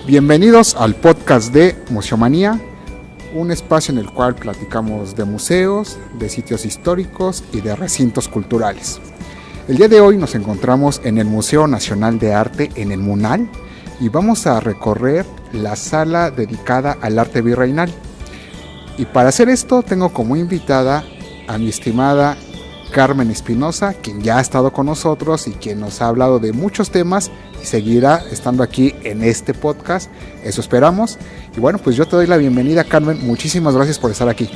Bienvenidos al podcast de Museomanía, un espacio en el cual platicamos de museos, de sitios históricos y de recintos culturales. El día de hoy nos encontramos en el Museo Nacional de Arte en el MUNAL y vamos a recorrer la sala dedicada al arte virreinal. Y para hacer esto tengo como invitada a mi estimada Carmen Espinosa, quien ya ha estado con nosotros y quien nos ha hablado de muchos temas y seguirá estando aquí en este podcast, eso esperamos. Y bueno, pues yo te doy la bienvenida, Carmen, muchísimas gracias por estar aquí.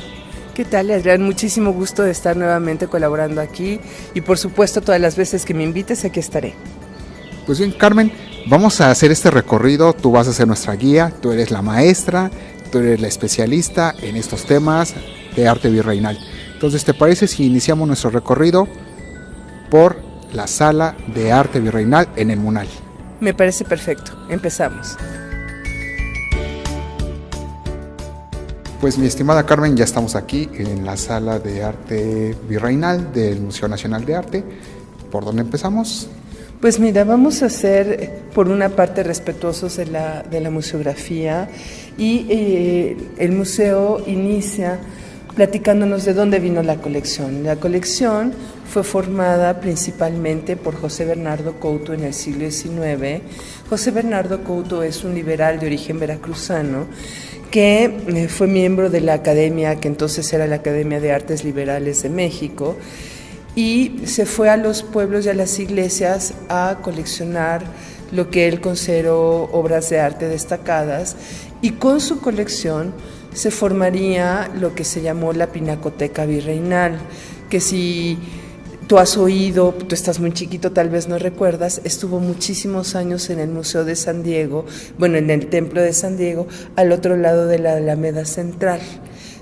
¿Qué tal, Adrián? Muchísimo gusto de estar nuevamente colaborando aquí y por supuesto todas las veces que me invites aquí estaré. Pues bien, Carmen, vamos a hacer este recorrido, tú vas a ser nuestra guía, tú eres la maestra, tú eres la especialista en estos temas de arte virreinal. Entonces, ¿te parece si iniciamos nuestro recorrido por la sala de arte virreinal en el MUNAL? Me parece perfecto, empezamos. Pues mi estimada Carmen, ya estamos aquí en la sala de arte virreinal del Museo Nacional de Arte. ¿Por dónde empezamos? Pues mira, vamos a ser por una parte respetuosos de la museografía y el museo inicia platicándonos de dónde vino la colección. La colección fue formada principalmente por José Bernardo Couto en el siglo XIX. José Bernardo Couto es un liberal de origen veracruzano que fue miembro de la academia, que entonces era la Academia de Artes Liberales de México, y se fue a los pueblos y a las iglesias a coleccionar lo que él consideró obras de arte destacadas, y con su colección se formaría lo que se llamó la Pinacoteca Virreinal, que si tú has oído, tú estás muy chiquito, tal vez no recuerdas, estuvo muchísimos años en el Museo de San Diego, bueno, en el Templo de San Diego, al otro lado de la Alameda Central,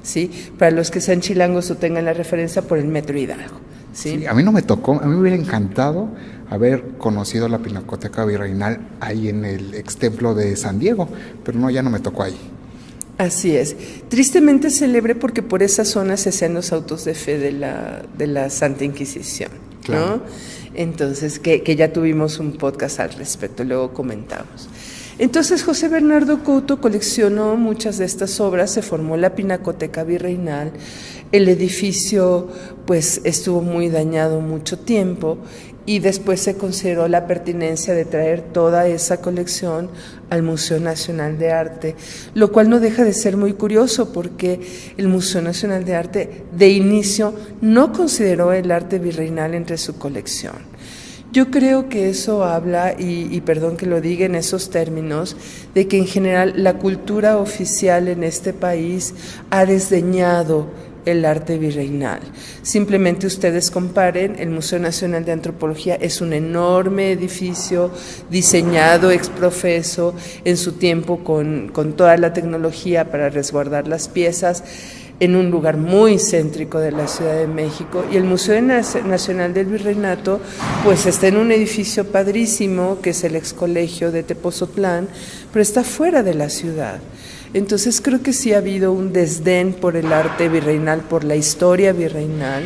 ¿sí? Para los que sean chilangos o tengan la referencia por el Metro Hidalgo, ¿sí? Sí, a mí no me tocó, a mí me hubiera encantado haber conocido la Pinacoteca Virreinal ahí en el ex Templo de San Diego, pero no, ya no me tocó ahí. Así es. Tristemente célebre porque por esa zona se hacían los autos de fe de la Santa Inquisición, ¿no? Claro. Entonces, que ya tuvimos un podcast al respecto, luego comentamos. Entonces, José Bernardo Couto coleccionó muchas de estas obras, se formó la Pinacoteca Virreinal, el edificio pues estuvo muy dañado mucho tiempo y después se consideró la pertinencia de traer toda esa colección al Museo Nacional de Arte, lo cual no deja de ser muy curioso porque el Museo Nacional de Arte de inicio no consideró el arte virreinal entre su colección. Yo creo que eso habla, y perdón que lo diga en esos términos, de que en general la cultura oficial en este país ha desdeñado el arte virreinal. Simplemente ustedes comparen, el Museo Nacional de Antropología es un enorme edificio diseñado ex profeso en su tiempo con toda la tecnología para resguardar las piezas, en un lugar muy céntrico de la Ciudad de México, y el Museo Nacional del Virreinato pues está en un edificio padrísimo que es el ex colegio de Tepozotlán, pero está fuera de la ciudad. Entonces creo que sí ha habido un desdén por el arte virreinal, por la historia virreinal,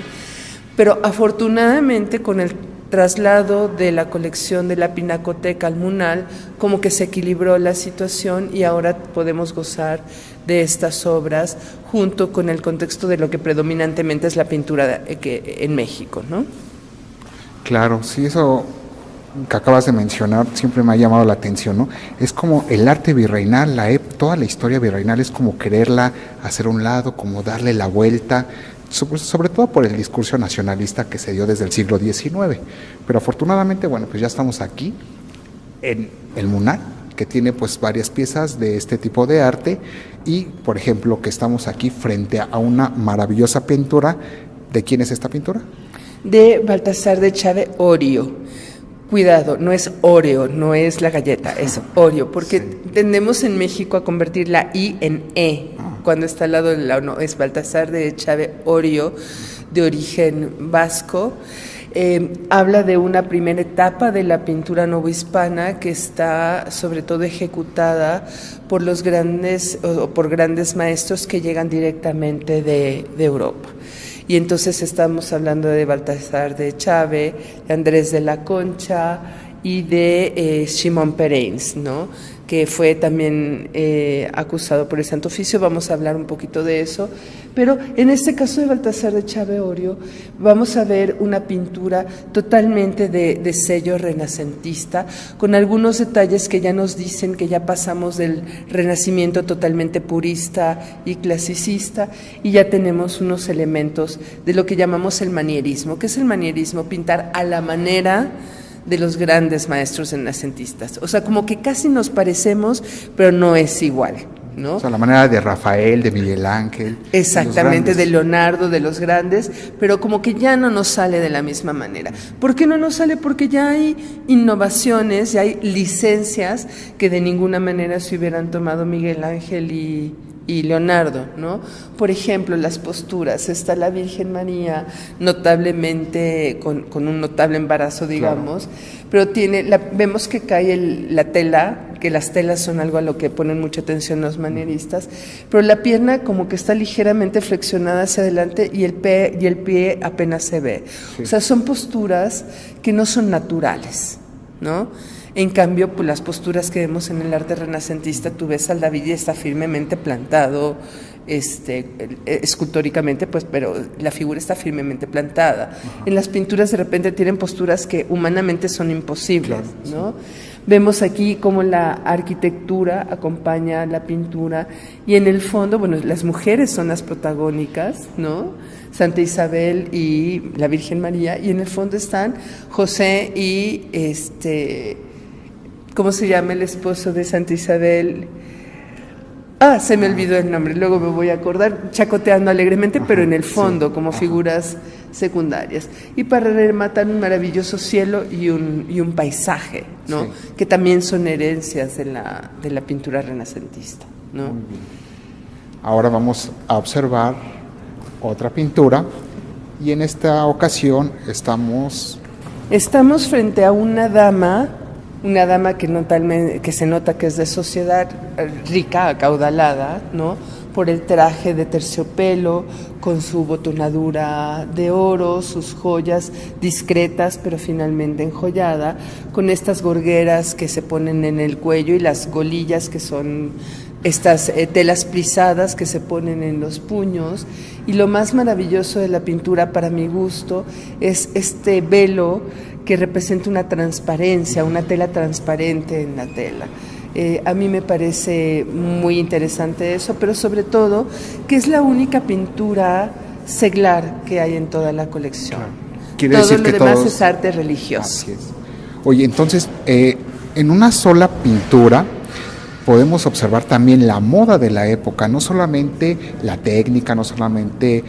pero afortunadamente con el traslado de la colección de la Pinacoteca al MUNAL, como que se equilibró la situación y ahora podemos gozar de estas obras junto con el contexto de lo que predominantemente es la pintura en México, ¿no? Claro, sí, eso que acabas de mencionar siempre me ha llamado la atención, ¿no? Es como el arte virreinal, toda la historia virreinal es como quererla hacer a un lado, como darle la vuelta, sobre todo por el discurso nacionalista que se dio desde el siglo XIX. Pero afortunadamente, bueno, pues ya estamos aquí en el MUNAL, que tiene pues varias piezas de este tipo de arte y, por ejemplo, que estamos aquí frente a una maravillosa pintura. ¿De quién es esta pintura? De Baltasar de Chávez Orio. Cuidado, no es Oreo, no es la galleta, es Oreo, porque tendemos en México a convertir la I en E, cuando está al lado de la O, no, es Baltasar de Chávez Orio, de origen vasco. Habla de una primera etapa de la pintura novohispana que está sobre todo ejecutada por grandes maestros que llegan directamente de Europa. Y entonces estamos hablando de Baltasar de Chávez, de Andrés de la Concha y de Shimon Pereins, ¿no?, que fue también acusado por el Santo Oficio. Vamos a hablar un poquito de eso, pero en este caso de Baltasar de Chaveorio vamos a ver una pintura totalmente de sello renacentista, con algunos detalles que ya nos dicen que ya pasamos del Renacimiento totalmente purista y clasicista, y ya tenemos unos elementos de lo que llamamos el manierismo. ¿Qué es el manierismo? Pintar a la manera de los grandes maestros renacentistas. O sea, como que casi nos parecemos, pero no es igual, ¿no? O sea, la manera de Rafael, de Miguel Ángel. Exactamente, de Leonardo, de los grandes, pero como que ya no nos sale de la misma manera. ¿Por qué no nos sale? Porque ya hay innovaciones, ya hay licencias que de ninguna manera se hubieran tomado Miguel Ángel y Leonardo, ¿no? Por ejemplo, las posturas. Está la Virgen María notablemente, con un notable embarazo, digamos, claro, pero vemos que cae la tela, que las telas son algo a lo que ponen mucha atención los manieristas, pero la pierna como que está ligeramente flexionada hacia adelante y el pie apenas se ve. Sí. O sea, son posturas que no son naturales, ¿no? En cambio, pues, las posturas que vemos en el arte renacentista, tú ves al David y está firmemente plantado, escultóricamente, pues, pero la figura está firmemente plantada. Ajá. En las pinturas de repente tienen posturas que humanamente son imposibles, claro, ¿no? Sí. Vemos aquí cómo la arquitectura acompaña la pintura, y en el fondo, bueno, las mujeres son las protagónicas, ¿no? Santa Isabel y la Virgen María, y en el fondo están José y ¿cómo se llama el esposo de Santa Isabel? Se me olvidó el nombre, luego me voy a acordar, chacoteando alegremente, pero en el fondo, sí, como figuras secundarias. Y para rematar, un maravilloso cielo y un paisaje, ¿no? Sí. Que también son herencias de la pintura renacentista, ¿no? Muy bien. Ahora vamos a observar otra pintura, y en esta ocasión estamos frente a una dama que se nota que es de sociedad rica, acaudalada, ¿no? Por el traje de terciopelo, con su botonadura de oro, sus joyas discretas pero finalmente enjollada, con estas gorgueras que se ponen en el cuello y las golillas que son estas telas plisadas que se ponen en los puños. Y lo más maravilloso de la pintura, para mi gusto, es este velo que representa una transparencia, una tela transparente en la tela. A mí me parece muy interesante eso, pero sobre todo que es la única pintura seglar que hay en toda la colección. Claro. Todo lo demás es arte religioso. Así es. Oye, entonces, en una sola pintura podemos observar también la moda de la época, no solamente la técnica, no solamente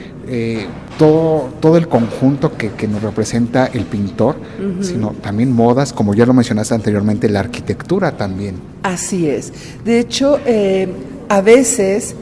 todo el conjunto que nos representa el pintor, uh-huh, sino también modas, como ya lo mencionaste anteriormente, la arquitectura también. Así es. De hecho, a veces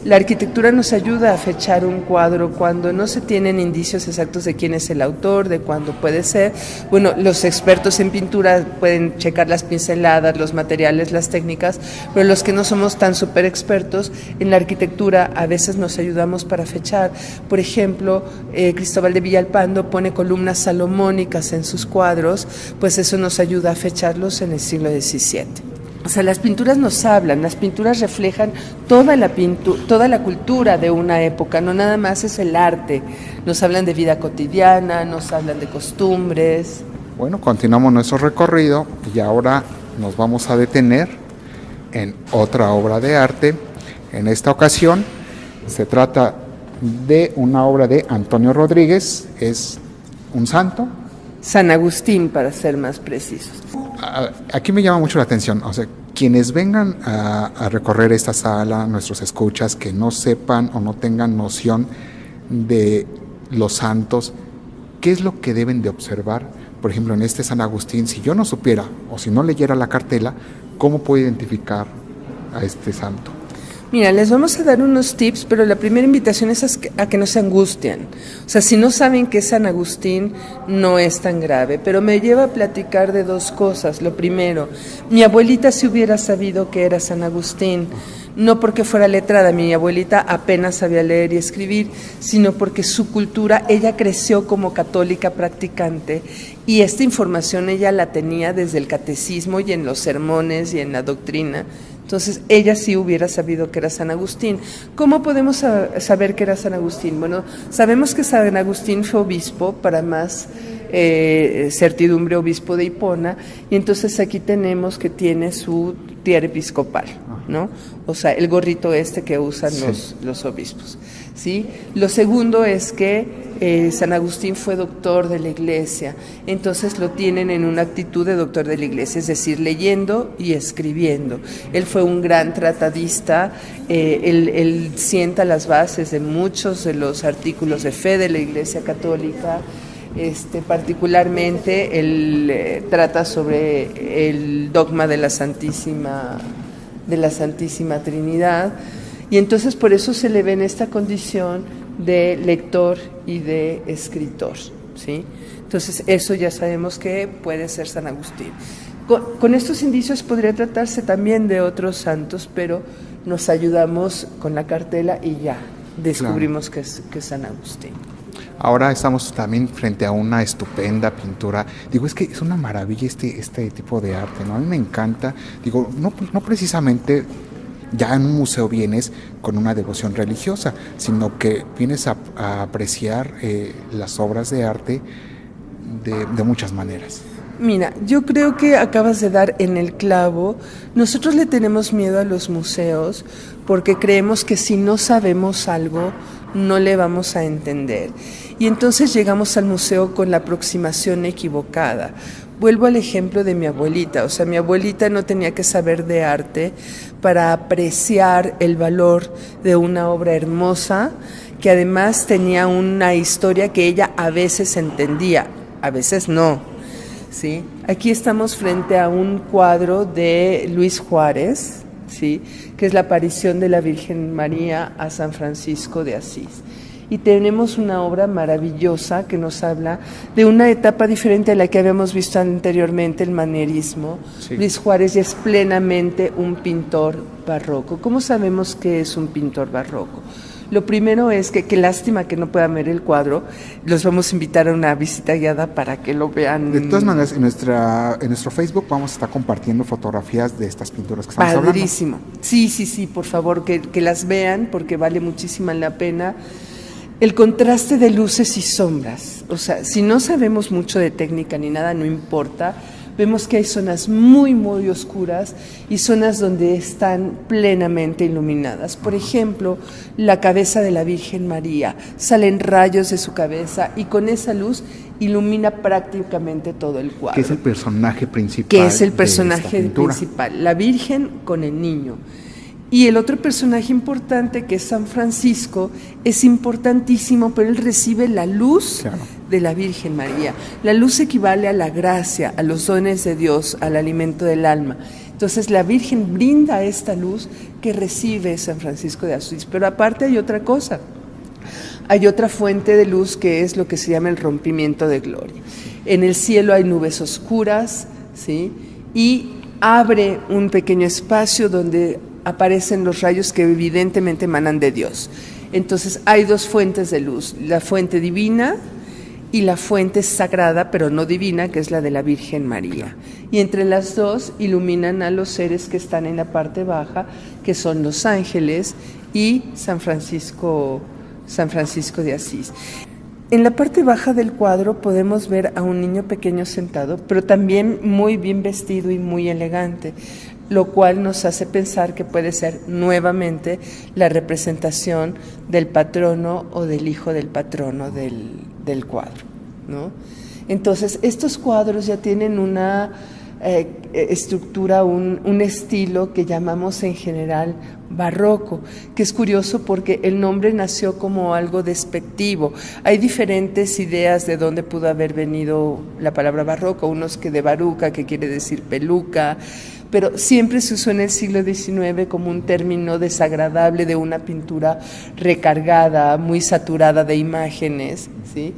la arquitectura nos ayuda a fechar un cuadro cuando no se tienen indicios exactos de quién es el autor, de cuándo puede ser. Bueno, los expertos en pintura pueden checar las pinceladas, los materiales, las técnicas, pero los que no somos tan súper expertos en la arquitectura a veces nos ayudamos para fechar. Por ejemplo, Cristóbal de Villalpando pone columnas salomónicas en sus cuadros, pues eso nos ayuda a fecharlos en el siglo XVII. O sea, las pinturas nos hablan, las pinturas reflejan toda la cultura de una época, no nada más es el arte, nos hablan de vida cotidiana, nos hablan de costumbres. Bueno, continuamos nuestro recorrido y ahora nos vamos a detener en otra obra de arte. En esta ocasión se trata de una obra de Antonio Rodríguez, es un santo. San Agustín, para ser más precisos. Aquí me llama mucho la atención, o sea, quienes vengan a recorrer esta sala, nuestros escuchas, que no sepan o no tengan noción de los santos, ¿qué es lo que deben de observar? Por ejemplo, en este San Agustín, si yo no supiera o si no leyera la cartela, ¿cómo puedo identificar a este santo? Mira, les vamos a dar unos tips, pero la primera invitación es a que no se angustien. O sea, si no saben que es San Agustín, no es tan grave. Pero me lleva a platicar de dos cosas. Lo primero, mi abuelita si hubiera sabido que era San Agustín, no porque fuera letrada, mi abuelita apenas sabía leer y escribir, sino porque su cultura, ella creció como católica practicante y esta información ella la tenía desde el catecismo y en los sermones y en la doctrina. Entonces, ella sí hubiera sabido que era San Agustín. ¿Cómo podemos saber que era San Agustín? Bueno, sabemos que San Agustín fue obispo, para más certidumbre, obispo de Hipona, y entonces aquí tenemos que tiene su tiara episcopal, ¿no? O sea, el gorrito que usan los obispos, ¿sí? Lo segundo es que San Agustín fue doctor de la Iglesia, entonces lo tienen en una actitud de doctor de la Iglesia, es decir, leyendo y escribiendo. Él fue un gran tratadista, él sienta las bases de muchos de los artículos de fe de la Iglesia Católica. Particularmente él trata sobre el dogma de la Santísima Trinidad, y entonces por eso se le ve en esta condición de lector y de escritor, ¿sí? Entonces eso ya sabemos que puede ser San Agustín. Con estos indicios podría tratarse también de otros santos, pero nos ayudamos con la cartela y ya descubrimos que es San Agustín. Ahora estamos también frente a una estupenda pintura. Digo, es que es una maravilla este tipo de arte, ¿no? A mí me encanta. Digo, no precisamente ya en un museo vienes con una devoción religiosa, sino que vienes a apreciar las obras de arte de muchas maneras. Mira, yo creo que acabas de dar en el clavo. Nosotros le tenemos miedo a los museos porque creemos que si no sabemos algo, no le vamos a entender. Y entonces llegamos al museo con la aproximación equivocada. Vuelvo al ejemplo de mi abuelita. O sea, mi abuelita no tenía que saber de arte para apreciar el valor de una obra hermosa, que además tenía una historia que ella a veces entendía, a veces no. ¿Sí? Aquí estamos frente a un cuadro de Luis Juárez, ¿sí? Que es la aparición de la Virgen María a San Francisco de Asís. Y tenemos una obra maravillosa que nos habla de una etapa diferente a la que habíamos visto anteriormente, el manierismo. Sí. Luis Juárez ya es plenamente un pintor barroco. ¿Cómo sabemos que es un pintor barroco? Lo primero es que qué lástima que no puedan ver el cuadro. Los vamos a invitar a una visita guiada para que lo vean. De todas maneras, en nuestro Facebook vamos a estar compartiendo fotografías de estas pinturas que estamos hablando. Padrísimo. Sí, por favor, que las vean porque vale muchísima la pena. El contraste de luces y sombras. O sea, si no sabemos mucho de técnica ni nada, no importa. Vemos que hay zonas muy, muy oscuras y zonas donde están plenamente iluminadas. Por ejemplo, la cabeza de la Virgen María. Salen rayos de su cabeza y con esa luz ilumina prácticamente todo el cuadro. ¿Qué es el personaje principal? ¿Qué es el personaje principal? La Virgen con el niño. Y el otro personaje importante, que es San Francisco, es importantísimo, pero él recibe la luz de la Virgen María. La luz equivale a la gracia, a los dones de Dios, al alimento del alma. Entonces la Virgen brinda esta luz que recibe San Francisco de Asís. Pero aparte hay otra cosa. Hay otra fuente de luz que es lo que se llama el rompimiento de gloria. En el cielo hay nubes oscuras, ¿sí? Y abre un pequeño espacio donde aparecen los rayos que evidentemente emanan de Dios. Entonces hay dos fuentes de luz, la fuente divina y la fuente sagrada, pero no divina, que es la de la Virgen María. Y entre las dos iluminan a los seres que están en la parte baja, que son los ángeles y San Francisco de Asís. En la parte baja del cuadro podemos ver a un niño pequeño sentado, pero también muy bien vestido y muy elegante, lo cual nos hace pensar que puede ser nuevamente la representación del patrono o del hijo del patrono del cuadro, ¿no? Entonces, estos cuadros ya tienen una estructura, un estilo que llamamos en general barroco, que es curioso porque el nombre nació como algo despectivo. Hay diferentes ideas de dónde pudo haber venido la palabra barroco, unos que de baruca, que quiere decir peluca, pero siempre se usó en el siglo XIX como un término desagradable de una pintura recargada, muy saturada de imágenes, ¿sí?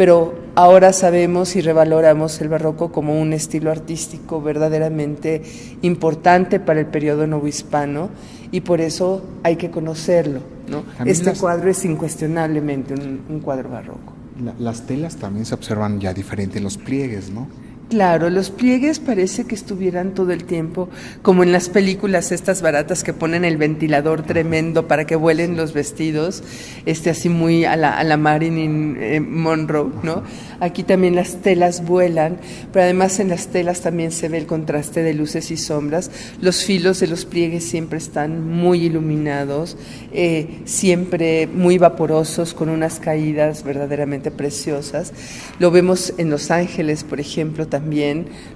pero ahora sabemos y revaloramos el barroco como un estilo artístico verdaderamente importante para el periodo novohispano, y por eso hay que conocerlo, ¿no? Este cuadro es incuestionablemente un cuadro barroco. Las telas también se observan ya diferente en los pliegues, ¿no? Claro, los pliegues parece que estuvieran todo el tiempo, como en las películas estas baratas que ponen el ventilador tremendo para que vuelen los vestidos, así muy a la Marilyn Monroe, ¿no? Aquí también las telas vuelan, pero además en las telas también se ve el contraste de luces y sombras. Los filos de los pliegues siempre están muy iluminados, siempre muy vaporosos, con unas caídas verdaderamente preciosas. Lo vemos en Los Ángeles, por ejemplo, también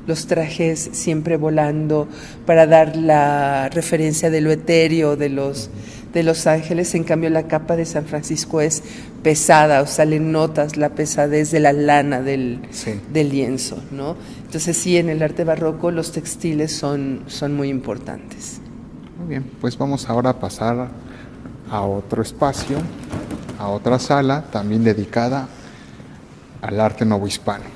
los trajes siempre volando para dar la referencia de lo etéreo de los ángeles. En cambio, la capa de San Francisco es pesada, o sea, le notas la pesadez de la lana del lienzo, ¿no? Entonces, sí, en el arte barroco los textiles son muy importantes. Muy bien, pues vamos ahora a pasar a otro espacio, a otra sala, también dedicada al arte novohispano.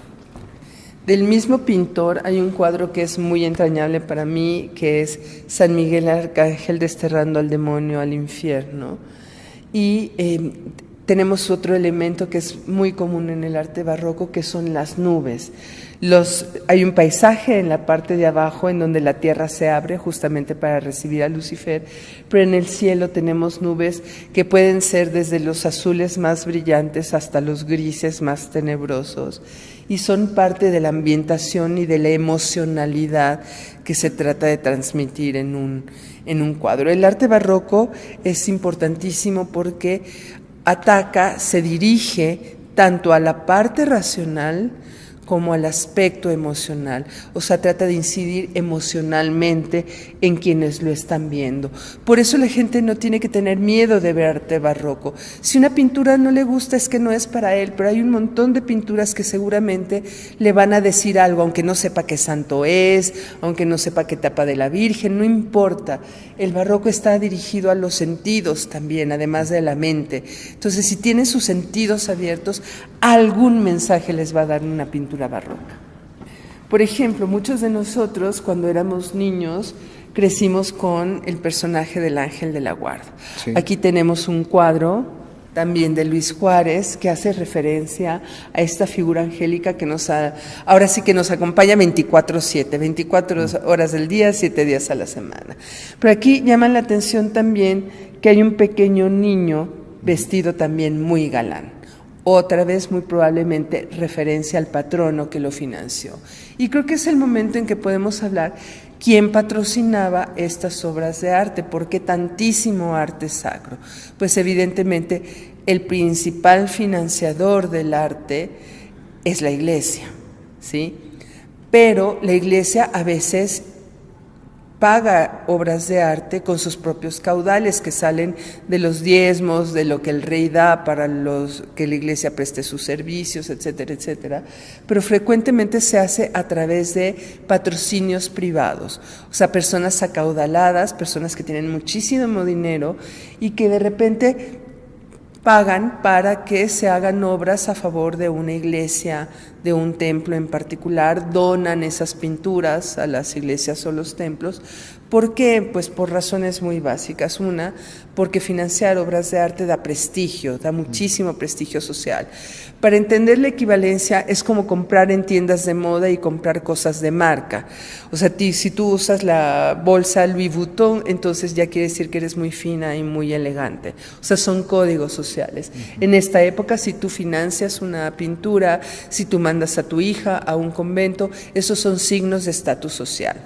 Del mismo pintor hay un cuadro que es muy entrañable para mí, que es San Miguel Arcángel desterrando al demonio al infierno. Y tenemos otro elemento que es muy común en el arte barroco, que son las nubes. Hay un paisaje en la parte de abajo en donde la tierra se abre justamente para recibir a Lucifer, pero en el cielo tenemos nubes que pueden ser desde los azules más brillantes hasta los grises más tenebrosos, y son parte de la ambientación y de la emocionalidad que se trata de transmitir en un cuadro. El arte barroco es importantísimo porque se dirige tanto a la parte racional como al aspecto emocional, o sea, trata de incidir emocionalmente en quienes lo están viendo. Por eso la gente no tiene que tener miedo de ver arte barroco. Si una pintura no le gusta, es que no es para él, pero hay un montón de pinturas que seguramente le van a decir algo, aunque no sepa qué santo es, aunque no sepa qué tapa de la Virgen, no importa. El barroco está dirigido a los sentidos también, además de la mente. Entonces, si tienen sus sentidos abiertos, algún mensaje les va a dar una pintura barroca. Por ejemplo, muchos de nosotros cuando éramos niños crecimos con el personaje del Ángel de la Guarda. Sí. Aquí tenemos un cuadro también de Luis Juárez que hace referencia a esta figura angélica que ahora sí que nos acompaña 24/7, 24 horas del día, 7 días a la semana. Pero aquí llama la atención también que hay un pequeño niño vestido también muy galán. Otra vez, muy probablemente, referencia al patrono que lo financió. Y creo que es el momento en que podemos hablar quién patrocinaba estas obras de arte, por qué tantísimo arte sacro. Pues evidentemente el principal financiador del arte es la Iglesia, ¿sí? Pero la Iglesia a veces paga obras de arte con sus propios caudales que salen de los diezmos, de lo que el rey da para que la iglesia preste sus servicios, etcétera, etcétera. Pero frecuentemente se hace a través de patrocinios privados, o sea, personas acaudaladas, personas que tienen muchísimo dinero y que de repente pagan para que se hagan obras a favor de una iglesia, de un templo en particular, donan esas pinturas a las iglesias o los templos. ¿Por qué? Pues por razones muy básicas. Una, porque financiar obras de arte da prestigio, da muchísimo prestigio social. Para entender la equivalencia es como comprar en tiendas de moda y comprar cosas de marca. O sea, si tú usas la bolsa Louis Vuitton, entonces ya quiere decir que eres muy fina y muy elegante. O sea, son códigos sociales. En esta época, si tú financias una pintura, si tú mandas a tu hija a un convento, esos son signos de estatus social.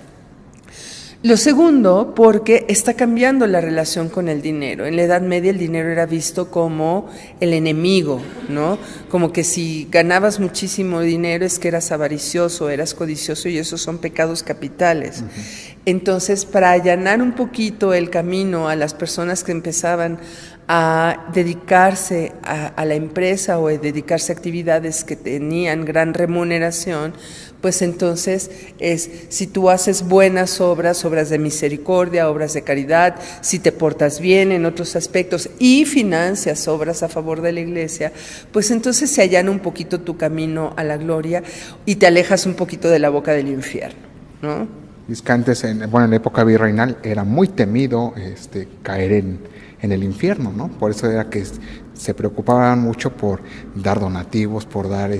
Lo segundo, porque está cambiando la relación con el dinero. En la Edad Media el dinero era visto como el enemigo, ¿no? Como que si ganabas muchísimo dinero es que eras avaricioso, eras codicioso, y esos son pecados capitales. Uh-huh. Entonces, para allanar un poquito el camino a las personas que empezaban a dedicarse a la empresa o a dedicarse a actividades que tenían gran remuneración, pues entonces si tú haces buenas obras, obras de misericordia, obras de caridad, si te portas bien en otros aspectos y financias obras a favor de la iglesia, pues entonces se allana un poquito tu camino a la gloria y te alejas un poquito de la boca del infierno, ¿no? Y es que antes, en la época virreinal, era muy temido caer en el infierno, ¿no? Por eso era que se preocupaban mucho por dar donativos, por dar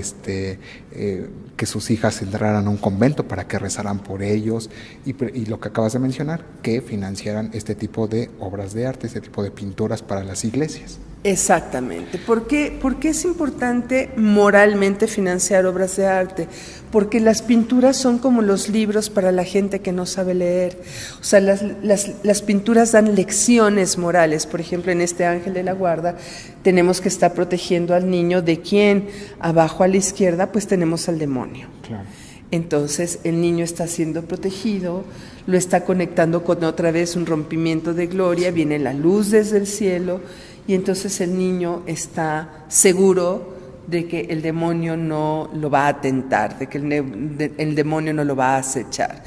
que sus hijas entraran a un convento para que rezaran por ellos y lo que acabas de mencionar, que financiaran este tipo de obras de arte, este tipo de pinturas para las iglesias. Exactamente. ¿Por qué es importante moralmente financiar obras de arte? Porque las pinturas son como los libros para la gente que no sabe leer. O sea, las pinturas dan lecciones morales. Por ejemplo, en este Ángel de la Guarda tenemos que estar protegiendo al niño de quien abajo a la izquierda pues tenemos al demonio. Claro. Entonces el niño está siendo protegido, lo está conectando con otra vez un rompimiento de gloria, viene la luz desde el cielo y entonces el niño está seguro de que el demonio no lo va a tentar, de que el demonio no lo va a acechar.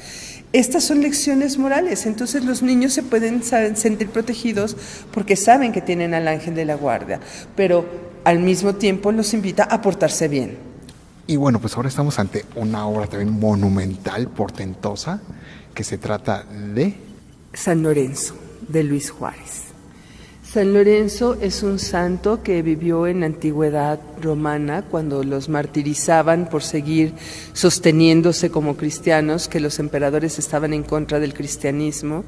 Estas son lecciones morales, entonces los niños se pueden sentir protegidos porque saben que tienen al ángel de la guardia, pero al mismo tiempo los invita a portarse bien. Y bueno, pues ahora estamos ante una obra también monumental, portentosa, que se trata de San Lorenzo, de Luis Juárez. San Lorenzo es un santo que vivió en la antigüedad romana cuando los martirizaban por seguir sosteniéndose como cristianos, que los emperadores estaban en contra del cristianismo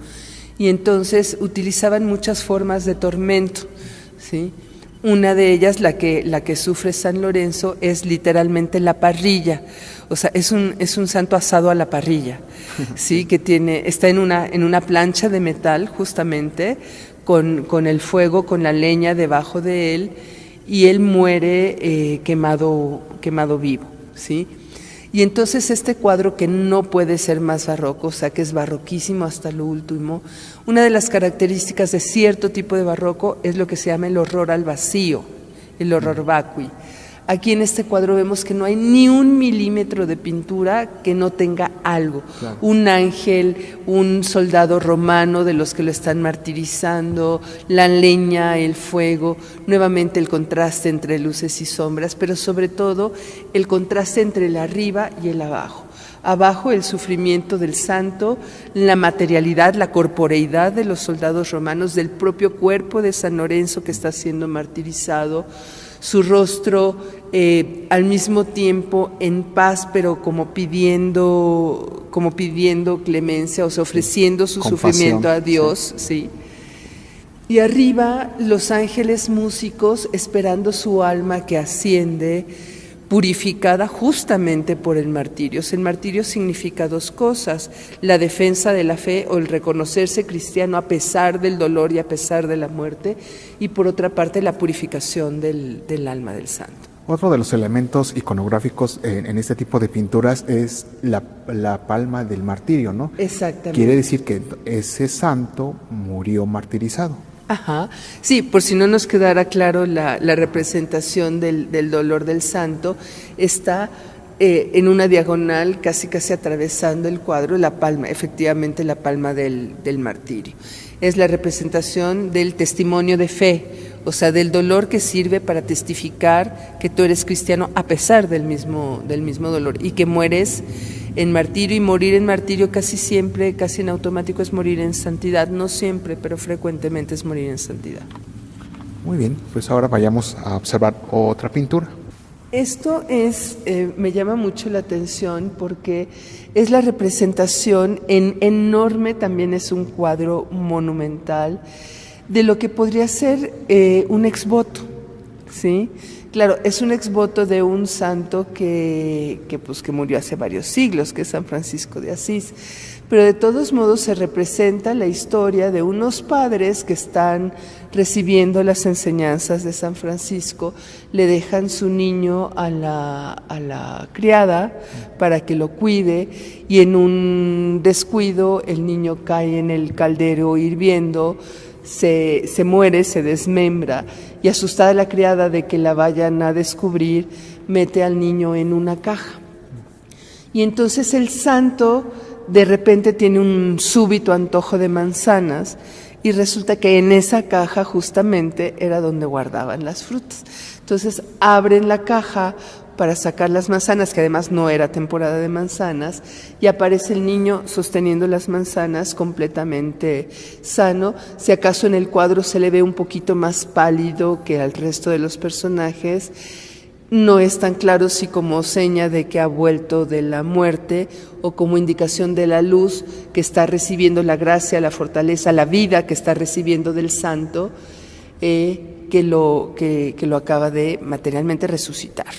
y entonces utilizaban muchas formas de tormento, ¿sí? Una de ellas, la que sufre San Lorenzo, es literalmente la parrilla. O sea, es un santo asado a la parrilla, ¿sí? Que está en una plancha de metal, justamente, con el fuego, con la leña debajo de él, y él muere quemado vivo, ¿sí? Y entonces este cuadro, que no puede ser más barroco, o sea que es barroquísimo hasta lo último, una de las características de cierto tipo de barroco es lo que se llama el horror al vacío, el horror vacui. Aquí en este cuadro vemos que no hay ni un milímetro de pintura que no tenga algo. Claro. Un ángel, un soldado romano de los que lo están martirizando, la leña, el fuego, nuevamente el contraste entre luces y sombras, pero sobre todo el contraste entre el arriba y el abajo. Abajo el sufrimiento del santo, la materialidad, la corporeidad de los soldados romanos, del propio cuerpo de San Lorenzo que está siendo martirizado, su rostro al mismo tiempo en paz, pero como pidiendo clemencia, o sea, ofreciendo su compasión, sufrimiento a Dios, sí. Y arriba los ángeles músicos esperando su alma que asciende, purificada justamente por el martirio. El martirio significa dos cosas: la defensa de la fe o el reconocerse cristiano a pesar del dolor y a pesar de la muerte, y por otra parte la purificación del alma del santo. Otro de los elementos iconográficos en este tipo de pinturas es la palma del martirio, ¿no? Exactamente. Quiere decir que ese santo murió martirizado. Ajá, sí, por si no nos quedara claro la representación del dolor del santo, está en una diagonal casi atravesando el cuadro la palma, efectivamente la palma del martirio. Es la representación del testimonio de fe, o sea, del dolor que sirve para testificar que tú eres cristiano a pesar del mismo dolor, y que mueres en martirio. Y morir en martirio casi siempre, casi en automático, es morir en santidad. No siempre, pero frecuentemente es morir en santidad. Muy bien, pues ahora vayamos a observar otra pintura. Esto me llama mucho la atención porque es la representación enorme, también es un cuadro monumental, de lo que podría ser un exvoto, ¿sí? Claro, es un exvoto de un santo que murió hace varios siglos, que es San Francisco de Asís, pero de todos modos se representa la historia de unos padres que están recibiendo las enseñanzas de San Francisco, le dejan su niño a la criada para que lo cuide, y en un descuido el niño cae en el caldero hirviendo, se muere, se desmembra, y asustada la criada de que la vayan a descubrir, mete al niño en una caja. Y entonces el santo de repente tiene un súbito antojo de manzanas, y resulta que en esa caja justamente era donde guardaban las frutas. Entonces abren la caja para sacar las manzanas, que además no era temporada de manzanas, y aparece el niño sosteniendo las manzanas completamente sano. Si acaso en el cuadro se le ve un poquito más pálido que al resto de los personajes, no es tan claro si como seña de que ha vuelto de la muerte o como indicación de la luz que está recibiendo, la gracia, la fortaleza, la vida que está recibiendo del santo, que lo acaba de materialmente resucitar,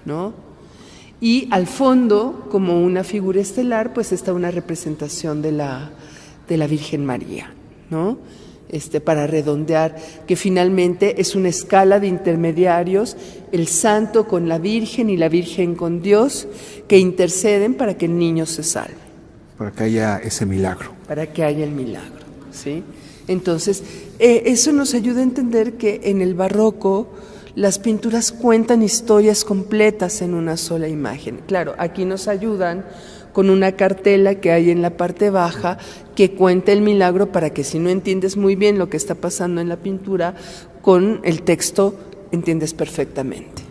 ¿no? Y al fondo, como una figura estelar, pues está una representación de la Virgen María, ¿no? Para redondear, que finalmente es una escala de intermediarios, el santo con la Virgen y la Virgen con Dios, que interceden para que el niño se salve. Para que haya ese milagro. Para que haya el milagro, ¿sí? Entonces, eso nos ayuda a entender que en el barroco las pinturas cuentan historias completas en una sola imagen. Claro, aquí nos ayudan con una cartela que hay en la parte baja que cuenta el milagro para que si no entiendes muy bien lo que está pasando en la pintura, con el texto entiendes perfectamente.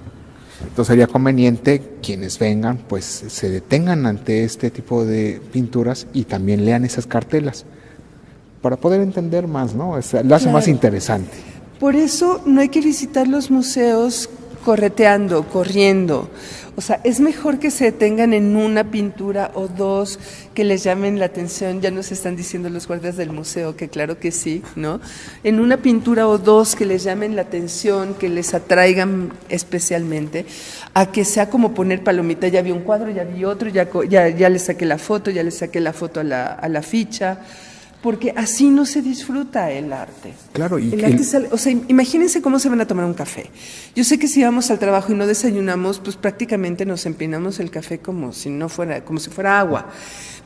Entonces sería conveniente quienes vengan pues se detengan ante este tipo de pinturas y también lean esas cartelas para poder entender más, ¿no? Lo hace más interesante. Por eso no hay que visitar los museos correteando, corriendo. O sea, es mejor que se detengan en una pintura o dos que les llamen la atención. Ya nos están diciendo los guardias del museo que claro que sí, ¿no? En una pintura o dos que les llamen la atención, que les atraigan especialmente, a que sea como poner palomita. Ya vi un cuadro, ya vi otro, ya le saqué la foto, a la ficha. Porque así no se disfruta el arte. Claro, y el arte sale, o sea, imagínense cómo se van a tomar un café. Yo sé que si vamos al trabajo y no desayunamos, pues prácticamente nos empinamos el café como si fuera agua.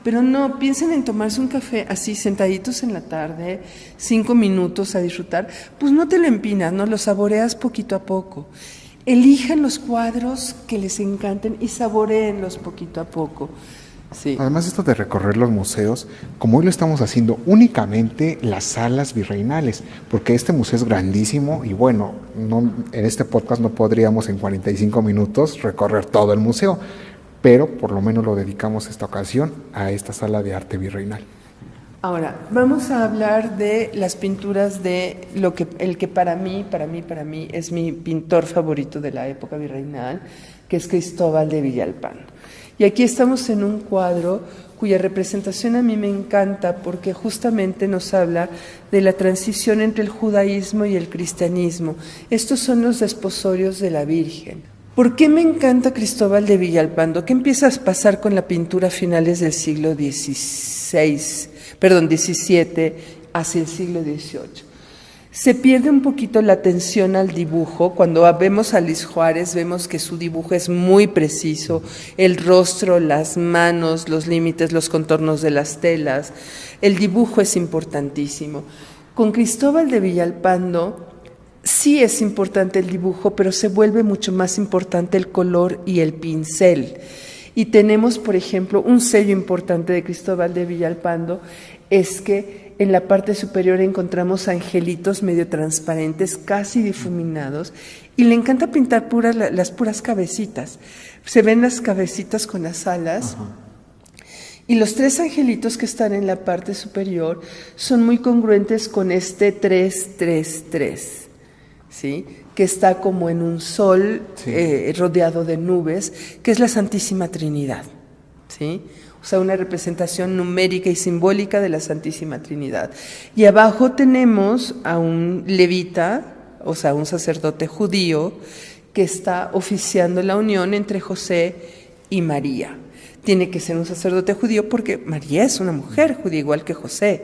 Pero no, piensen en tomarse un café así, sentaditos en la tarde, 5 minutos a disfrutar. Pues no te lo empinas, no lo saboreas poquito a poco. Elijan los cuadros que les encanten y saboreenlos poquito a poco. Sí. Además esto de recorrer los museos, como hoy lo estamos haciendo únicamente las salas virreinales, porque este museo es grandísimo y bueno, en este podcast no podríamos en 45 minutos recorrer todo el museo, pero por lo menos lo dedicamos esta ocasión a esta sala de arte virreinal. Ahora, vamos a hablar de las pinturas de el que para mí es mi pintor favorito de la época virreinal, que es Cristóbal de Villalpando. Y aquí estamos en un cuadro cuya representación a mí me encanta porque justamente nos habla de la transición entre el judaísmo y el cristianismo. Estos son los desposorios de la Virgen. ¿Por qué me encanta Cristóbal de Villalpando? ¿Qué empieza a pasar con la pintura a finales del siglo XVII hacia el siglo XVIII? Se pierde un poquito la atención al dibujo. Cuando vemos a Luis Juárez, vemos que su dibujo es muy preciso, el rostro, las manos, los límites, los contornos de las telas. El dibujo es importantísimo. Con Cristóbal de Villalpando sí es importante el dibujo, pero se vuelve mucho más importante el color y el pincel. Y tenemos, por ejemplo, un sello importante de Cristóbal de Villalpando, es que en la parte superior encontramos angelitos medio transparentes, casi difuminados, y le encanta pintar las puras cabecitas. Se ven las cabecitas con las alas. Ajá. Y los 3 angelitos que están en la parte superior son muy congruentes con este 333, ¿sí? Que está como en un sol, sí, rodeado de nubes, que es la Santísima Trinidad, ¿sí? O sea, una representación numérica y simbólica de la Santísima Trinidad. Y abajo tenemos a un levita, o sea, un sacerdote judío, que está oficiando la unión entre José y María. Tiene que ser un sacerdote judío porque María es una mujer judía, igual que José.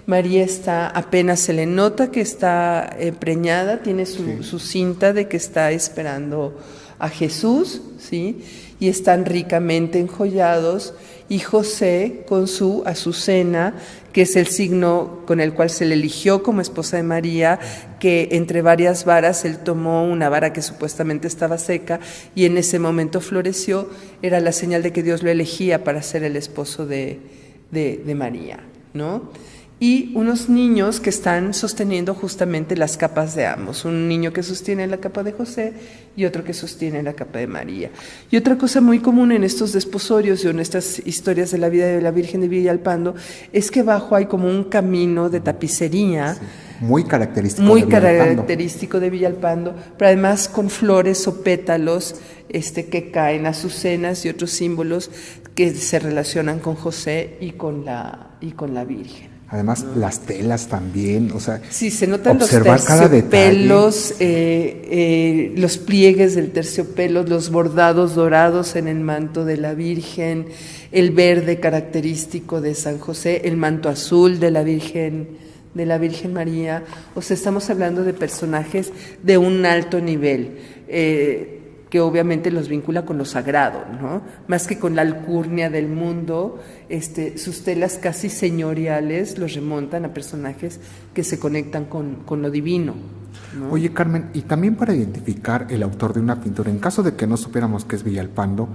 María apenas se le nota que está preñada, tiene su cinta de que está esperando a Jesús, ¿sí? Y están ricamente enjollados, y José con su azucena, que es el signo con el cual se le eligió como esposa de María, que entre varias varas él tomó una vara que supuestamente estaba seca y en ese momento floreció, era la señal de que Dios lo elegía para ser el esposo de María, ¿no? Y unos niños que están sosteniendo justamente las capas de ambos, un niño que sostiene la capa de José y otro que sostiene la capa de María. Y otra cosa muy común en estos desposorios y en estas historias de la vida de la Virgen de Villalpando es que abajo hay como un camino de tapicería, sí, muy característico de Villalpando, pero además con flores o pétalos que caen, azucenas y otros símbolos que se relacionan con José y con la Virgen. Además, las telas también, o sea, sí, se notan los terciopelos, los pliegues del terciopelo, los bordados dorados en el manto de la Virgen, el verde característico de San José, el manto azul de la Virgen María. O sea, estamos hablando de personajes de un alto nivel, que obviamente los vincula con lo sagrado, ¿no? Más que con la alcurnia del mundo, sus telas casi señoriales los remontan a personajes que se conectan con lo divino, ¿no? Oye, Carmen, y también para identificar el autor de una pintura, en caso de que no supiéramos que es Villalpando,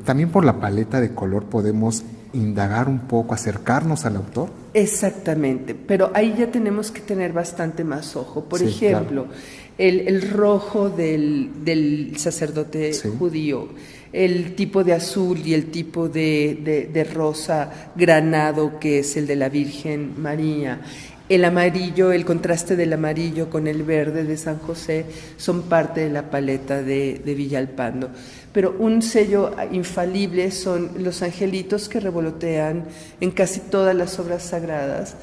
también por la paleta de color podemos indagar un poco, acercarnos al autor. Exactamente, pero ahí ya tenemos que tener bastante más ojo. Por ejemplo, claro, el rojo del sacerdote judío, el tipo de azul y el tipo de rosa granado que es el de la Virgen María, el amarillo, el contraste del amarillo con el verde de San José son parte de la paleta de Villalpando. Pero un sello infalible son los angelitos que revolotean en casi todas las obras sagradas,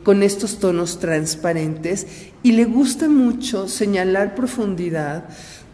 con estos tonos transparentes, y le gusta mucho señalar profundidad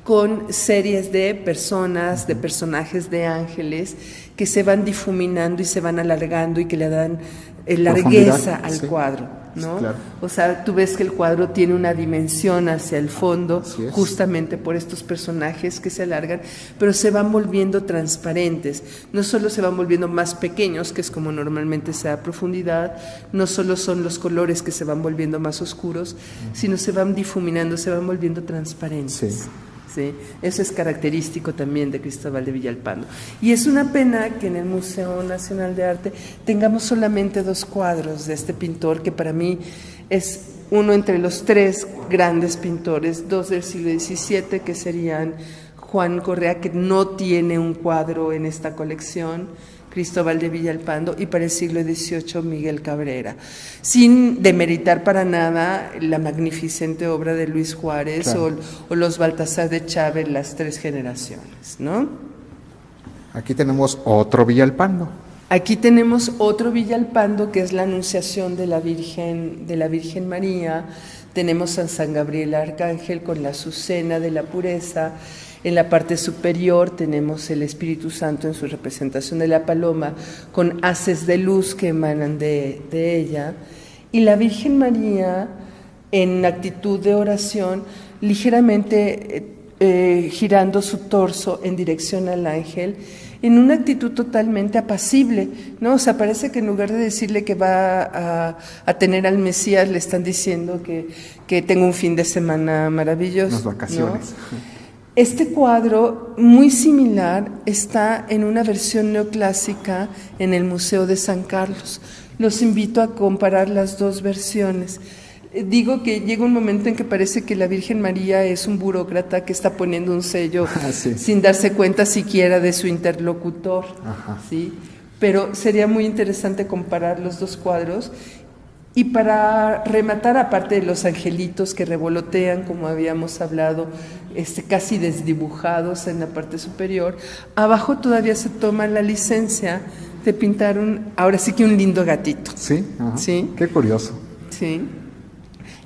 con series de personas, de personajes de ángeles que se van difuminando y se van alargando y que le dan largueza al cuadro, ¿no? Sí, claro. O sea, tú ves que el cuadro tiene una dimensión hacia el fondo, justamente por estos personajes que se alargan, pero se van volviendo transparentes. No solo se van volviendo más pequeños, que es como normalmente se da profundidad, no solo son los colores que se van volviendo más oscuros, sino se van difuminando, se van volviendo transparentes. Sí. ¿Sí? Eso es característico también de Cristóbal de Villalpando. Y es una pena que en el Museo Nacional de Arte tengamos solamente 2 cuadros de este pintor, que para mí es uno entre los 3 grandes pintores, 2 del siglo XVII, que serían Juan Correa, que no tiene un cuadro en esta colección, Cristóbal de Villalpando, y para el siglo XVIII Miguel Cabrera, sin demeritar para nada la magnificente obra de Luis Juárez, claro, o los Baltasar de Chávez, las 3 generaciones, ¿no? Aquí tenemos otro Villalpando. Aquí tenemos otro Villalpando, que es la Anunciación de la Virgen María. Tenemos a San Gabriel Arcángel con la azucena de la pureza. En la parte superior tenemos el Espíritu Santo en su representación de la paloma, con haces de luz que emanan de ella. Y la Virgen María, en actitud de oración, ligeramente girando su torso en dirección al ángel, en una actitud totalmente apacible, ¿no? O sea, parece que en lugar de decirle que va a tener al Mesías, le están diciendo que tenga un fin de semana maravilloso. Unas vacaciones. ¿No? Este cuadro, muy similar, está en una versión neoclásica en el Museo de San Carlos. Los invito a comparar las 2 versiones. Digo que llega un momento en que parece que la Virgen María es un burócrata que está poniendo un sello sin darse cuenta siquiera de su interlocutor, ¿sí? Pero sería muy interesante comparar los 2 cuadros. Y para rematar, aparte de los angelitos que revolotean, como habíamos hablado, casi desdibujados en la parte superior, abajo todavía se toma la licencia de pintar ahora sí que un lindo gatito. Sí, ¿sí? Qué curioso. Sí.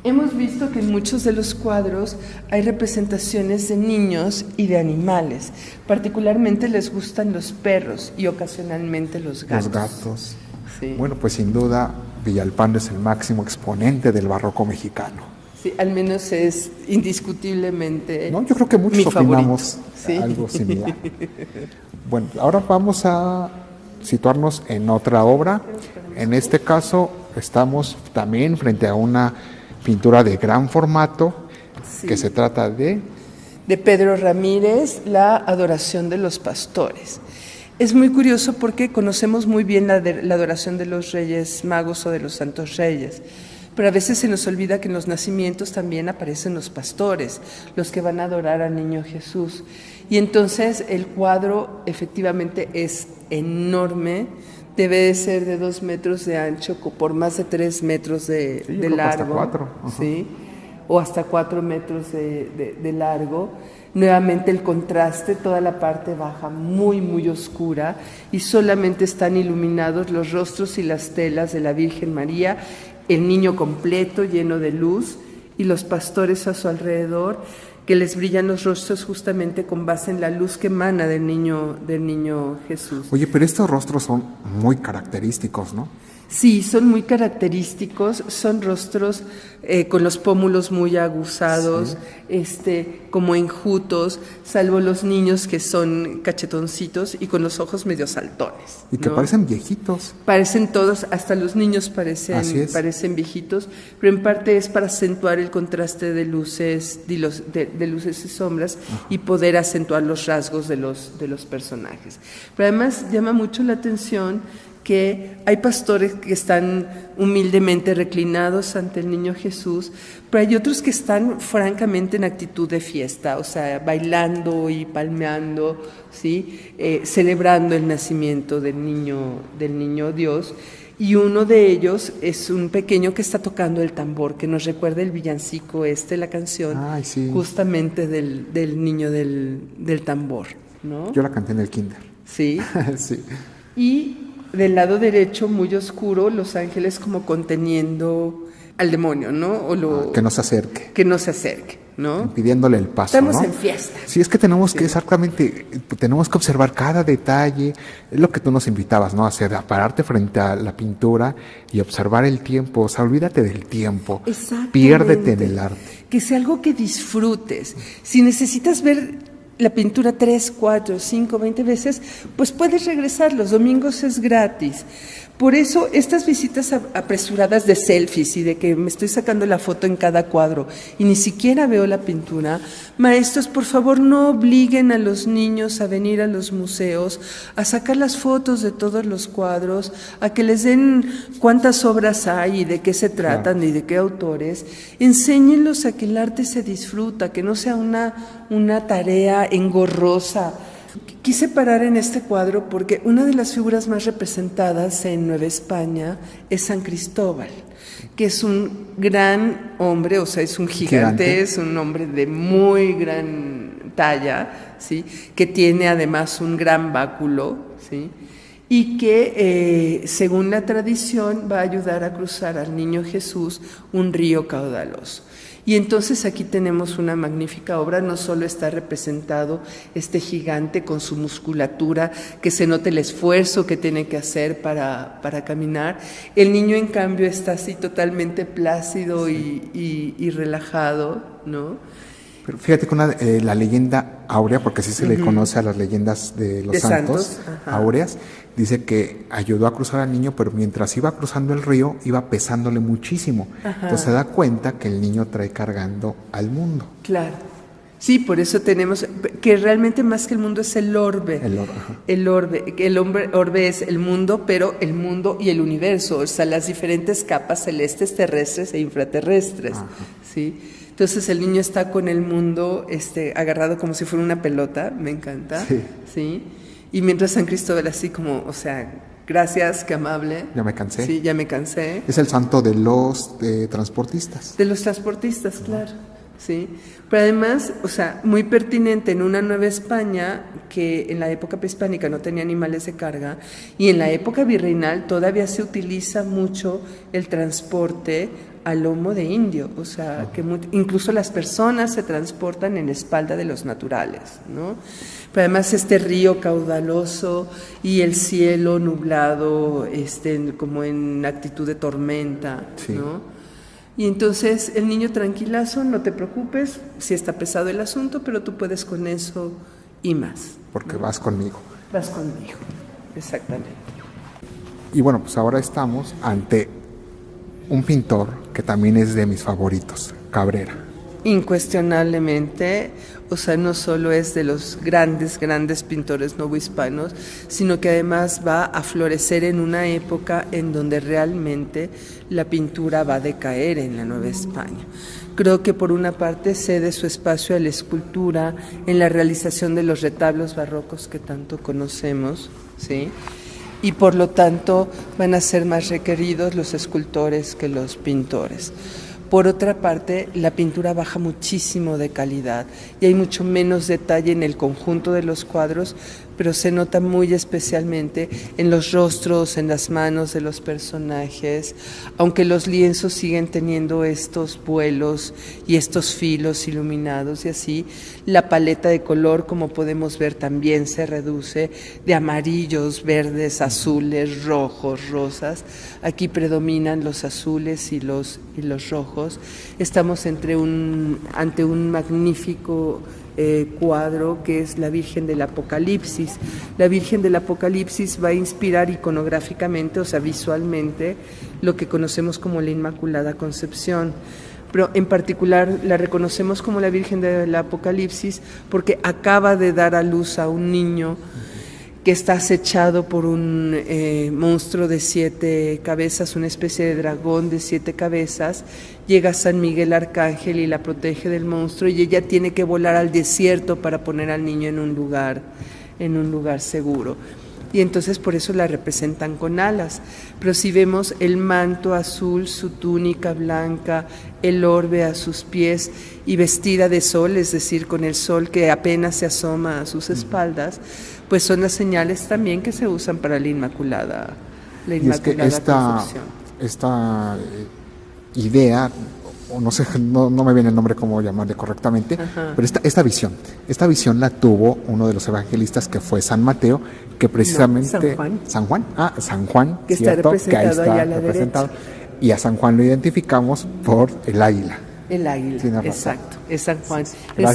Hemos visto que en muchos de los cuadros hay representaciones de niños y de animales. Particularmente les gustan los perros y ocasionalmente los gatos. Los gatos. Sí. Bueno, pues sin duda Villalpando es el máximo exponente del barroco mexicano. Sí, al menos es indiscutiblemente No, yo creo que muchos mi opinamos favorito. algo similar. Bueno, ahora vamos a situarnos en otra obra. En este caso estamos también frente a una pintura de gran formato, Sí. que se trata de... De Pedro Ramírez, La adoración de los pastores. Es muy curioso porque conocemos muy bien la adoración de los Reyes Magos o de los Santos Reyes, pero a veces se nos olvida que en los nacimientos también aparecen los pastores, los que van a adorar al niño Jesús. Y entonces el cuadro efectivamente es enorme, debe de ser de 2 metros de ancho por más de 3 metros de largo. Hasta 4. ¿Sí? O hasta 4 metros de largo. Nuevamente el contraste, toda la parte baja muy, muy oscura y solamente están iluminados los rostros y las telas de la Virgen María, el niño completo lleno de luz y los pastores a su alrededor, que les brillan los rostros justamente con base en la luz que emana del niño Jesús. Oye, pero estos rostros son muy característicos, ¿no? Sí, son muy característicos, son rostros con los pómulos muy aguzados, como enjutos, salvo los niños que son cachetoncitos y con los ojos medio saltones. Y que ¿no? parecen viejitos. Parecen todos, hasta los niños parecen viejitos, pero en parte es para acentuar el contraste de luces, de luces y sombras. Ajá. Y poder acentuar los rasgos de los personajes. Pero además llama mucho la atención que hay pastores que están humildemente reclinados ante el niño Jesús, pero hay otros que están francamente en actitud de fiesta, o sea, bailando y palmeando, ¿sí? Celebrando el nacimiento del niño Dios. Y uno de ellos es un pequeño que está tocando el tambor, que nos recuerda el villancico la canción, sí. Justamente del niño del tambor, ¿no? Yo la canté en el kinder. Sí. Sí. Y del lado derecho, muy oscuro, los ángeles como conteniendo al demonio, ¿no? Que no se acerque. Que no se acerque, ¿no? Impidiéndole el paso, Estamos ¿no? en fiesta. Sí, es que tenemos que tenemos que observar cada detalle. Es lo que tú nos invitabas, ¿no? A hacer, a pararte frente a la pintura y observar el tiempo. O sea, olvídate del tiempo. Exactamente. Piérdete en el arte. Que sea algo que disfrutes. Si necesitas ver la pintura 3, 4, 5, 20 veces, pues puedes regresar, los domingos es gratis. Por eso estas visitas apresuradas de selfies y de que me estoy sacando la foto en cada cuadro y ni siquiera veo la pintura, maestros, por favor no obliguen a los niños a venir a los museos, a sacar las fotos de todos los cuadros, a que les den cuántas obras hay y de qué se tratan, claro, y de qué autores. Enséñenlos a que el arte se disfruta, que no sea una tarea engorrosa. Quise parar en este cuadro porque una de las figuras más representadas en Nueva España es San Cristóbal, que es un gran hombre, o sea, es un gigante, es un hombre de muy gran talla, ¿sí? Que tiene además un gran báculo, ¿sí? Y que, según la tradición, va a ayudar a cruzar al niño Jesús un río caudaloso. Y entonces aquí tenemos una magnífica obra, no solo está representado este gigante con su musculatura, que se nota el esfuerzo que tiene que hacer para caminar. El niño, en cambio, está así totalmente plácido y relajado, ¿no? Pero fíjate con la leyenda áurea, porque así se le conoce a las leyendas de los santos áureas, dice que ayudó a cruzar al niño, pero mientras iba cruzando el río, iba pesándole muchísimo. Ajá. Entonces se da cuenta que el niño trae cargando al mundo. Claro. Sí, por eso tenemos que realmente más que el mundo es el orbe. El orbe es el mundo, pero el mundo y el universo, o sea, las diferentes capas celestes, terrestres e infraterrestres. Ajá. ¿Sí? Entonces el niño está con el mundo agarrado como si fuera una pelota, me encanta. Sí. ¿Sí? Y mientras San Cristóbal así como, o sea, gracias, qué amable. Ya me cansé. Sí, ya me cansé. Es el santo de los transportistas. De los transportistas, claro. Sí. Pero además, o sea, muy pertinente en una Nueva España que en la época prehispánica no tenía animales de carga y en la época virreinal todavía se utiliza mucho el transporte a lomo de indio, o sea, que incluso las personas se transportan en la espalda de los naturales, ¿no? Pero además este río caudaloso y el cielo nublado, como en actitud de tormenta, sí, ¿no? Y entonces el niño tranquilazo, no te preocupes, si está pesado el asunto, pero tú puedes con eso y más. Porque vas conmigo. Vas conmigo, exactamente. Y bueno, pues ahora estamos ante un pintor que también es de mis favoritos, Cabrera. Incuestionablemente, o sea, no solo es de los grandes pintores novohispanos, sino que además va a florecer en una época en donde realmente la pintura va a decaer en la Nueva España. Creo que por una parte cede su espacio a la escultura en la realización de los retablos barrocos que tanto conocemos, ¿sí? Y por lo tanto van a ser más requeridos los escultores que los pintores. Por otra parte, la pintura baja muchísimo de calidad y hay mucho menos detalle en el conjunto de los cuadros, pero se nota muy especialmente en los rostros, en las manos de los personajes, aunque los lienzos siguen teniendo estos vuelos y estos filos iluminados y así, la paleta de color, como podemos ver, también se reduce de amarillos, verdes, azules, rojos, rosas. Aquí predominan los azules y los rojos. Estamos ante un magnífico cuadro que es la Virgen del Apocalipsis. La Virgen del Apocalipsis va a inspirar iconográficamente, o sea, visualmente, lo que conocemos como la Inmaculada Concepción. Pero en particular la reconocemos como la Virgen del Apocalipsis porque acaba de dar a luz a un niño que está acechado por un monstruo de 7 cabezas, una especie de dragón de 7 cabezas. Llega San Miguel Arcángel y la protege del monstruo y ella tiene que volar al desierto para poner al niño en un lugar seguro. Y entonces por eso la representan con alas. Pero si vemos el manto azul, su túnica blanca, el orbe a sus pies y vestida de sol, es decir, con el sol que apenas se asoma a sus espaldas, pues son las señales también que se usan para la Inmaculada Concepción. Esta idea, o no sé, no me viene el nombre cómo llamarle correctamente, pero esta visión la tuvo uno de los evangelistas que fue San Mateo, que precisamente... San Juan, que cierto, está representado, que ahí está allá a la representado. derecha. Y a San Juan lo identificamos por el águila. El águila, exacto, es San Juan. El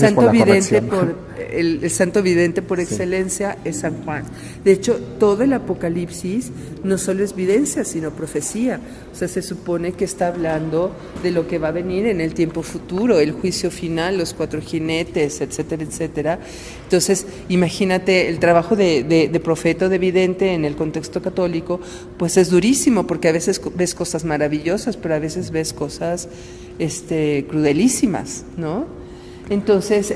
santo vidente por excelencia es San Juan. De hecho, todo el Apocalipsis no solo es videncia, sino profecía. O sea, se supone que está hablando de lo que va a venir en el tiempo futuro, el juicio final, los 4 jinetes, etcétera, etcétera. Entonces, imagínate, el trabajo de profeta o de vidente en el contexto católico, pues es durísimo, porque a veces ves cosas maravillosas, pero a veces ves cosas crudelísimas, ¿no? Entonces,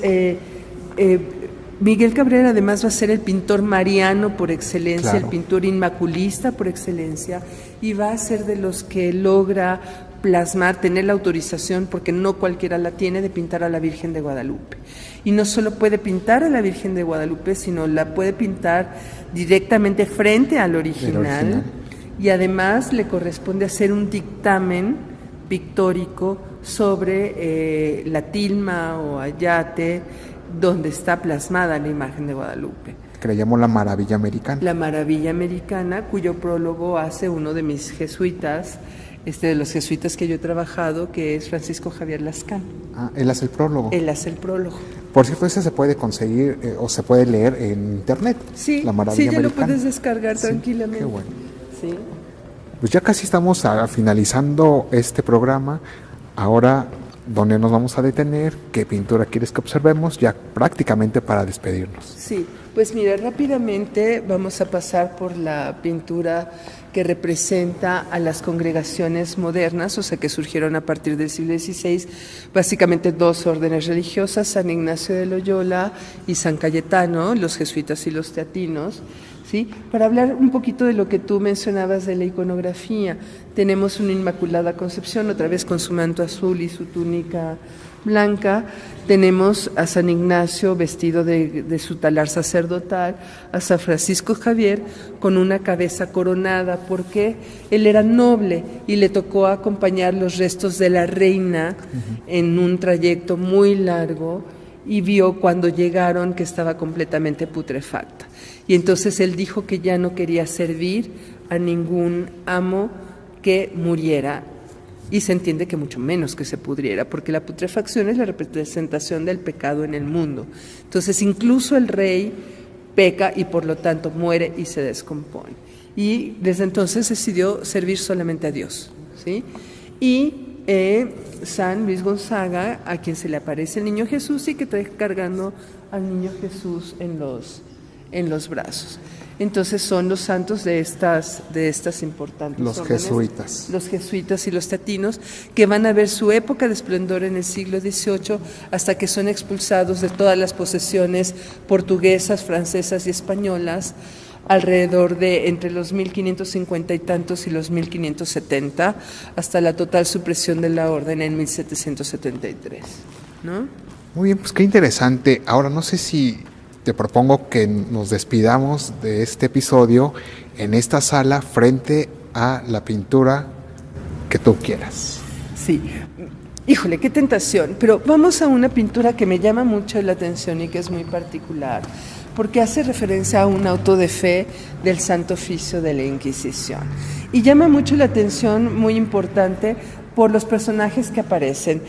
Miguel Cabrera además va a ser el pintor mariano por excelencia, claro, el pintor inmaculista por excelencia, y va a ser de los que logra plasmar, tener la autorización, porque no cualquiera la tiene, de pintar a la Virgen de Guadalupe. Y no solo puede pintar a la Virgen de Guadalupe, sino la puede pintar directamente frente al original. Y además le corresponde hacer un dictamen pictórico sobre la tilma o ayate donde está plasmada la imagen de Guadalupe. Que le llamó la Maravilla Americana. La Maravilla Americana, cuyo prólogo hace uno de mis jesuitas, de los jesuitas que yo he trabajado, que es Francisco Javier Lascán. Ah, él hace el prólogo. Él hace el prólogo. Por cierto, ese se puede conseguir o se puede leer en internet. Sí, la Maravilla Americana. Lo puedes descargar tranquilamente. Qué bueno. Sí. Pues ya casi estamos finalizando este programa. Ahora, ¿dónde nos vamos a detener? ¿Qué pintura quieres que observemos? Ya prácticamente para despedirnos. Sí, pues mira, rápidamente vamos a pasar por la pintura que representa a las congregaciones modernas, o sea, que surgieron a partir del siglo XVI, básicamente 2 órdenes religiosas, San Ignacio de Loyola y San Cayetano, los jesuitas y los teatinos. ¿Sí? Para hablar un poquito de lo que tú mencionabas de la iconografía, tenemos una Inmaculada Concepción, otra vez con su manto azul y su túnica blanca. Tenemos a San Ignacio vestido de su talar sacerdotal, a San Francisco Javier con una cabeza coronada, porque él era noble y le tocó acompañar los restos de la reina en un trayecto muy largo, y vio cuando llegaron que estaba completamente putrefacta. Y entonces él dijo que ya no quería servir a ningún amo que muriera Y se entiende que mucho menos que se pudriera, porque la putrefacción es la representación del pecado en el mundo. Entonces incluso el rey peca y por lo tanto muere y se descompone. Y desde entonces decidió servir solamente a Dios, ¿sí? Y San Luis Gonzaga, a quien se le aparece el niño Jesús y que trae cargando al niño Jesús en los brazos. Entonces son los santos de estas importantes los órdenes, jesuitas. Los jesuitas y los tatinos, que van a ver su época de esplendor en el siglo XVIII hasta que son expulsados de todas las posesiones portuguesas, francesas y españolas, alrededor de entre los 1550 y tantos y los 1570, hasta la total supresión de la orden en 1773, ¿no? Muy bien, pues qué interesante. Ahora no sé si te propongo que nos despidamos de este episodio en esta sala frente a la pintura que tú quieras. Sí, híjole, qué tentación, pero vamos a una pintura que me llama mucho la atención y que es muy particular, porque hace referencia a un auto de fe del Santo Oficio de la Inquisición. Y llama mucho la atención, muy importante, por los personajes que aparecen.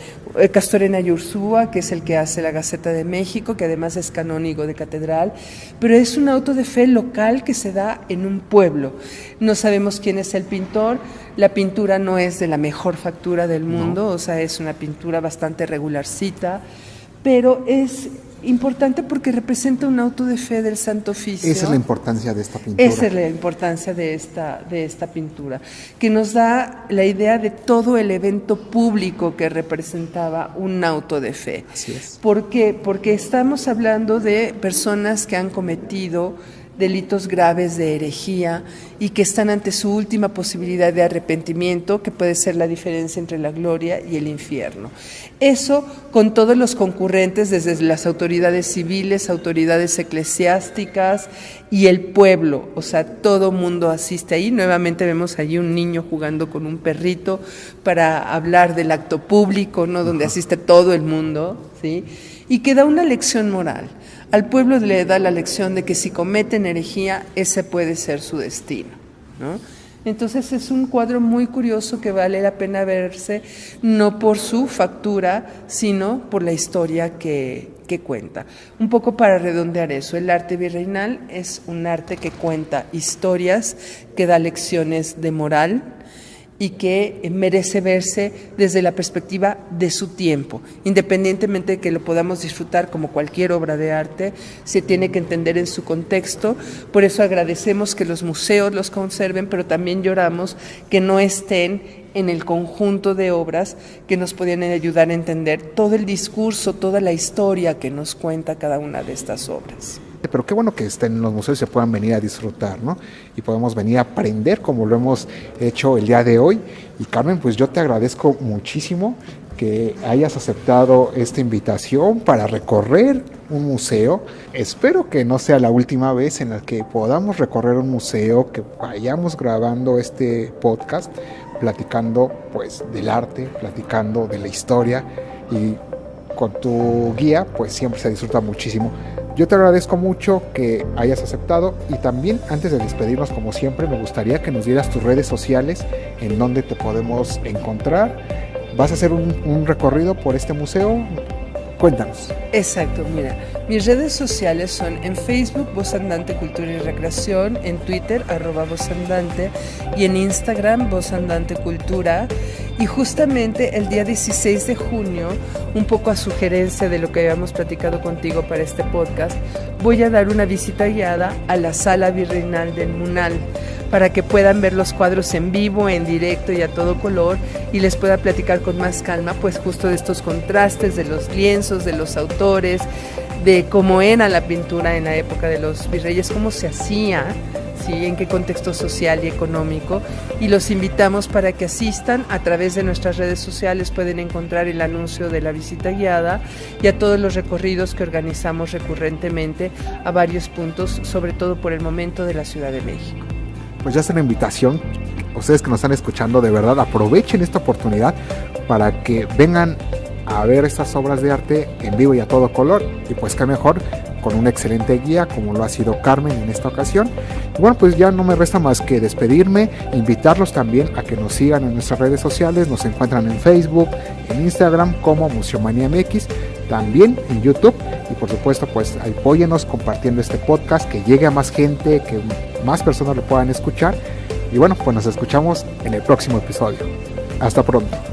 Castorena y Ursúa, que es el que hace la Gaceta de México, que además es canónigo de catedral, pero es un auto de fe local que se da en un pueblo. No sabemos quién es el pintor, la pintura no es de la mejor factura del mundo, o sea, es una pintura bastante regularcita, pero es importante porque representa un auto de fe del Santo Oficio. Esa es la importancia de esta pintura. Esa es la importancia de esta pintura, que nos da la idea de todo el evento público que representaba un auto de fe. Así es. ¿Por qué? Porque estamos hablando de personas que han cometido delitos graves de herejía y que están ante su última posibilidad de arrepentimiento, que puede ser la diferencia entre la gloria y el infierno. Eso con todos los concurrentes, desde las autoridades civiles, autoridades eclesiásticas y el pueblo, o sea, todo mundo asiste ahí. Nuevamente vemos allí un niño jugando con un perrito para hablar del acto público, ¿no? Donde asiste todo el mundo, ¿sí? Y que da una lección moral. Al pueblo le da la lección de que si cometen herejía, ese puede ser su destino, ¿no? Entonces es un cuadro muy curioso que vale la pena verse, no por su factura, sino por la historia que cuenta. Un poco para redondear eso, el arte virreinal es un arte que cuenta historias, que da lecciones de moral, y que merece verse desde la perspectiva de su tiempo. Independientemente de que lo podamos disfrutar como cualquier obra de arte, se tiene que entender en su contexto. Por eso agradecemos que los museos los conserven, pero también lloramos que no estén en el conjunto de obras que nos podían ayudar a entender todo el discurso, toda la historia que nos cuenta cada una de estas obras. Pero qué bueno que estén en los museos y se puedan venir a disfrutar, ¿no? Y podemos venir a aprender como lo hemos hecho el día de hoy. Y Carmen, pues yo te agradezco muchísimo que hayas aceptado esta invitación para recorrer un museo. Espero que no sea la última vez en la que podamos recorrer un museo, que vayamos grabando este podcast, platicando pues del arte, platicando de la historia, y con tu guía pues siempre se disfruta muchísimo. Yo te agradezco mucho que hayas aceptado, y también antes de despedirnos, como siempre, me gustaría que nos dieras tus redes sociales en donde te podemos encontrar. ¿Vas a hacer un recorrido por este museo? Cuéntanos. Exacto, mira, mis redes sociales son en Facebook, Voz Andante Cultura y Recreación, en Twitter, @VozAndante, y en Instagram, Voz Andante Cultura. Y justamente el día 16 de junio, un poco a sugerencia de lo que habíamos platicado contigo para este podcast, voy a dar una visita guiada a la Sala Virreinal del Munal, para que puedan ver los cuadros en vivo, en directo y a todo color, y les pueda platicar con más calma, pues justo de estos contrastes, de los lienzos, de los autores, de cómo era la pintura en la época de los virreyes, cómo se hacía, ¿sí? En qué contexto social y económico, y los invitamos para que asistan. A través de nuestras redes sociales pueden encontrar el anuncio de la visita guiada y a todos los recorridos que organizamos recurrentemente a varios puntos, sobre todo por el momento de la Ciudad de México. Pues ya está la invitación. Ustedes que nos están escuchando, de verdad aprovechen esta oportunidad para que vengan a ver estas obras de arte en vivo y a todo color. Y pues qué mejor con una excelente guía como lo ha sido Carmen en esta ocasión. Y bueno, pues ya no me resta más que despedirme, invitarlos también a que nos sigan en nuestras redes sociales. Nos encuentran en Facebook, en Instagram como Museomanía MX, también en YouTube, y por supuesto pues apóyenos compartiendo este podcast, que llegue a más gente, que más personas lo puedan escuchar. Y bueno, pues nos escuchamos en el próximo episodio. Hasta pronto.